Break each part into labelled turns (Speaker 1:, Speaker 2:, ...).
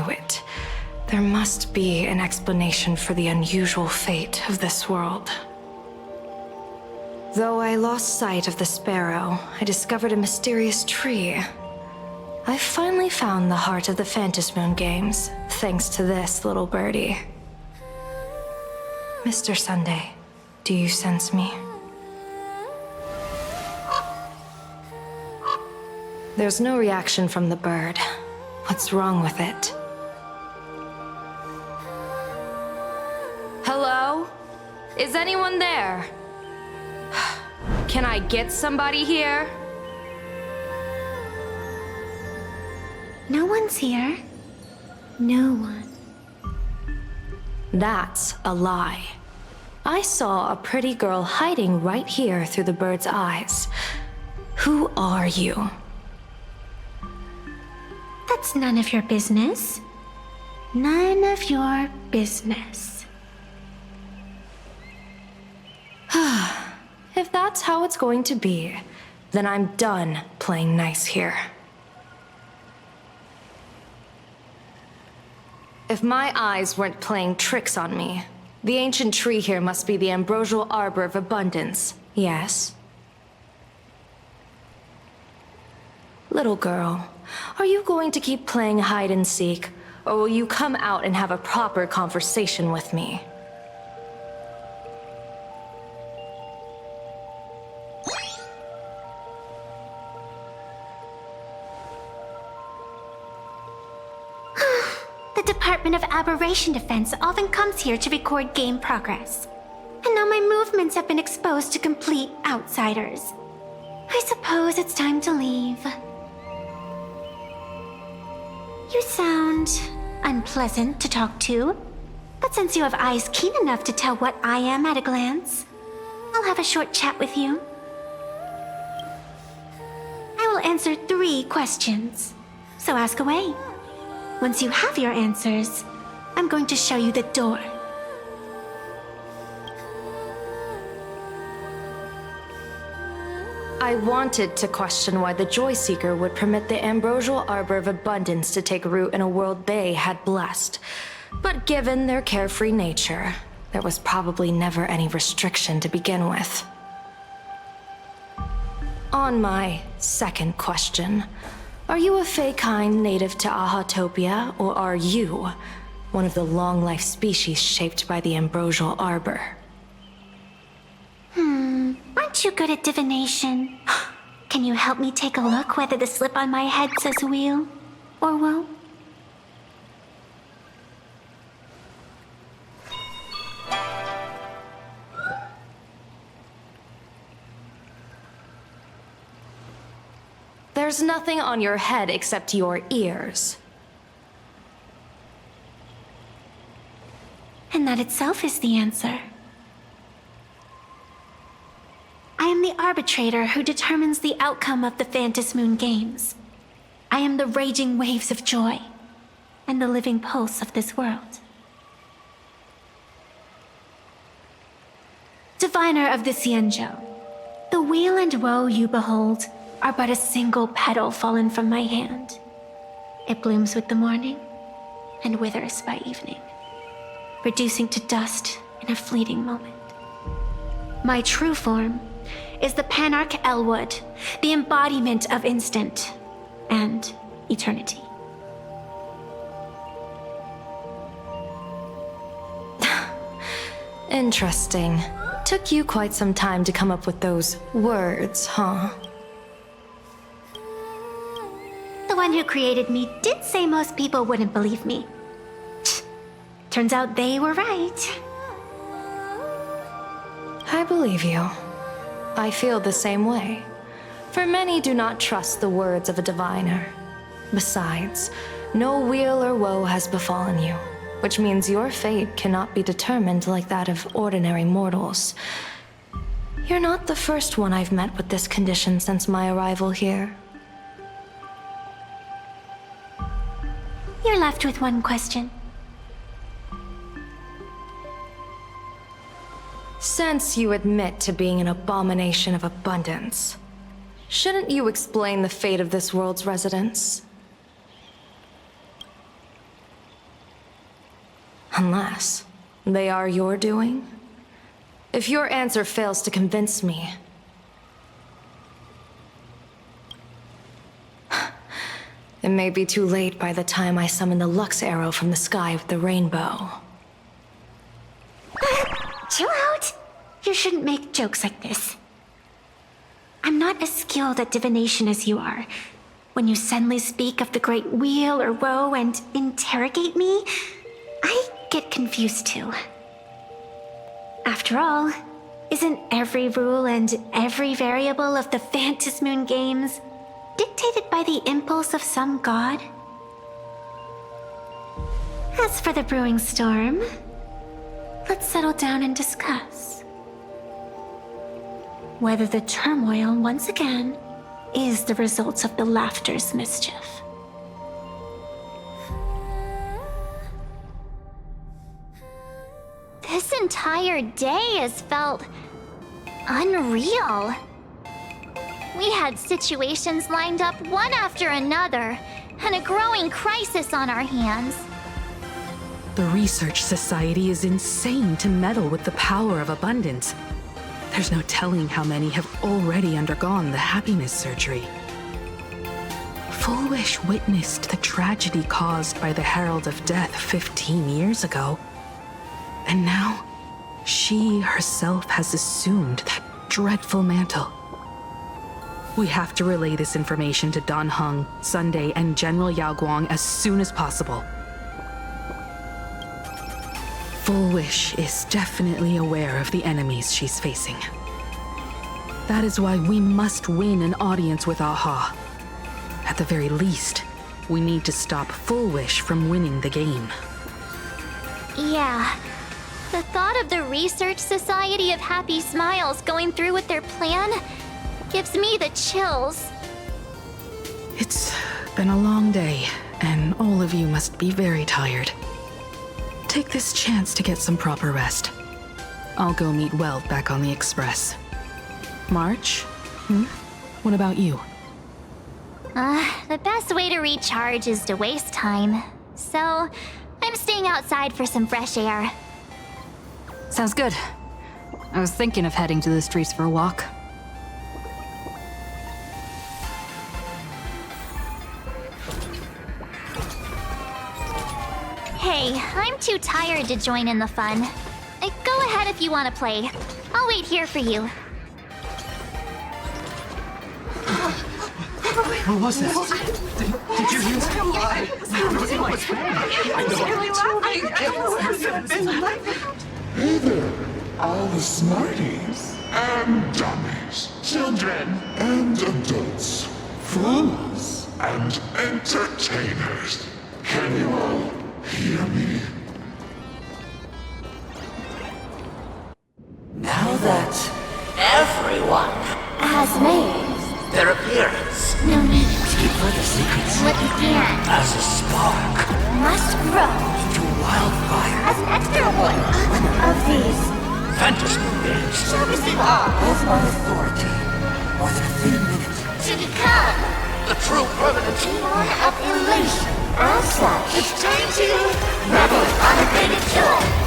Speaker 1: it. There must be an explanation for the unusual fate of this world. Though I lost sight of the sparrow, I discovered a mysterious tree. I finally found the heart of the Phantasmoon games, thanks to this little birdie. Mr. Sunday, do you sense me? There's no reaction from the bird. What's wrong with it? Hello? Is anyone there? Can I get somebody here?
Speaker 2: No one's here. No one.
Speaker 1: That's a lie. I saw a pretty girl hiding right here through the bird's eyes. Who are you?
Speaker 2: That's none of your business. None of your business.
Speaker 1: If that's how it's going to be, then I'm done playing nice here. If my eyes weren't playing tricks on me, the ancient tree here must be the ambrosial arbor of abundance, yes? Little girl, are you going to keep playing hide and seek, or will you come out and have a proper conversation with me?
Speaker 2: The Department of Aberration Defense often comes here to record game progress. And now my movements have been exposed to complete outsiders. I suppose it's time to leave. You sound unpleasant to talk to, but since you have eyes keen enough to tell what I am at a glance, I'll have a short chat with you. I will answer 3 questions, so ask away. Once you have your answers, I'm going to show you the door.
Speaker 1: I wanted to question why the Joy Seeker would permit the ambrosial arbor of abundance to take root in a world they had blessed. But given their carefree nature, there was probably never any restriction to begin with. On my second question, are you a Fey kind native to Ahatopia, or are you one of the long-life species shaped by the ambrosial arbor?
Speaker 2: Aren't you good at divination? Can you help me take a look whether the slip on my head says wheel or woe?
Speaker 1: There's nothing on your head except your ears.
Speaker 2: And that itself is the answer. I am the arbitrator who determines the outcome of the Phantasmoon games. I am the raging waves of joy, and the living pulse of this world. Diviner of the Xianzhou, the weal and woe you behold are but a single petal fallen from my hand. It blooms with the morning and withers by evening, reducing to dust in a fleeting moment. My true form is the Panarch Elwood, the embodiment of instant and eternity.
Speaker 1: Interesting. Took you quite some time to come up with those words, huh?
Speaker 2: The one who created me did say most people wouldn't believe me. Turns out they were right.
Speaker 1: I believe you. I feel the same way. For many do not trust the words of a diviner. Besides, no weal or woe has befallen you, which means your fate cannot be determined like that of ordinary mortals. You're not the first one I've met with this condition since my arrival here.
Speaker 2: You're left with one question.
Speaker 1: Since you admit to being an abomination of abundance, shouldn't you explain the fate of this world's residents? Unless they are your doing? If your answer fails to convince me, it may be too late by the time I summon the Lux arrow from the sky with the rainbow.
Speaker 2: Chill out! You shouldn't make jokes like this. I'm not as skilled at divination as you are. When you suddenly speak of the great wheel or woe and interrogate me, I get confused too. After all, isn't every rule and every variable of the Phantasmoon games dictated by the impulse of some god? As for the brewing storm, let's settle down and discuss whether the turmoil once again is the result of the laughter's mischief.
Speaker 3: This entire day has felt unreal. We had situations lined up one after another, and a growing crisis on our hands.
Speaker 4: The Research Society is insane to meddle with the power of abundance. There's no telling how many have already undergone the happiness surgery. Full Wish witnessed the tragedy caused by the Herald of Death 15 years ago. And now, she herself has assumed that dreadful mantle. We have to relay this information to Dan Heng, Sunday, and General Yao Guang as soon as possible. Full Wish is definitely aware of the enemies she's facing. That is why we must win an audience with Aha. At the very least, we need to stop Full Wish from winning the game.
Speaker 3: Yeah. The thought of the Research Society of Happy Smiles going through with their plan gives me the chills.
Speaker 4: It's been a long day, and all of you must be very tired. Take this chance to get some proper rest. I'll go meet Weld back on the Express. March? What about you?
Speaker 3: The best way to recharge is to waste time. So, I'm staying outside for some fresh air.
Speaker 5: Sounds good. I was thinking of heading to the streets for a walk.
Speaker 3: Hey, I'm too tired to join in the fun. Go ahead if you want to play. I'll wait here for you.
Speaker 6: What was that? Did you hear that?
Speaker 7: Hey there, all the smarties and dummies, children and adults, fools and entertainers. Can you all hear me?
Speaker 8: Now that everyone
Speaker 3: Has made.
Speaker 8: their appearance
Speaker 3: No need.
Speaker 8: to keep further secrets
Speaker 3: What began
Speaker 8: as a spark
Speaker 3: must grow
Speaker 8: to wildfire.
Speaker 3: as an extra one of these.
Speaker 8: Phantasmoon games
Speaker 3: Shall receive all
Speaker 8: as my authority more than a thin minute.
Speaker 3: to become
Speaker 8: The true permanent
Speaker 3: one of elation. As such, it's time to revel in unabated joy.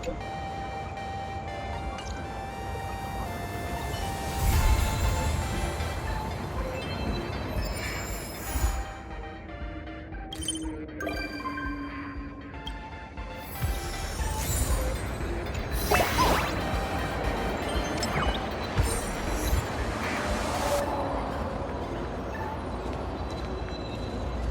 Speaker 7: you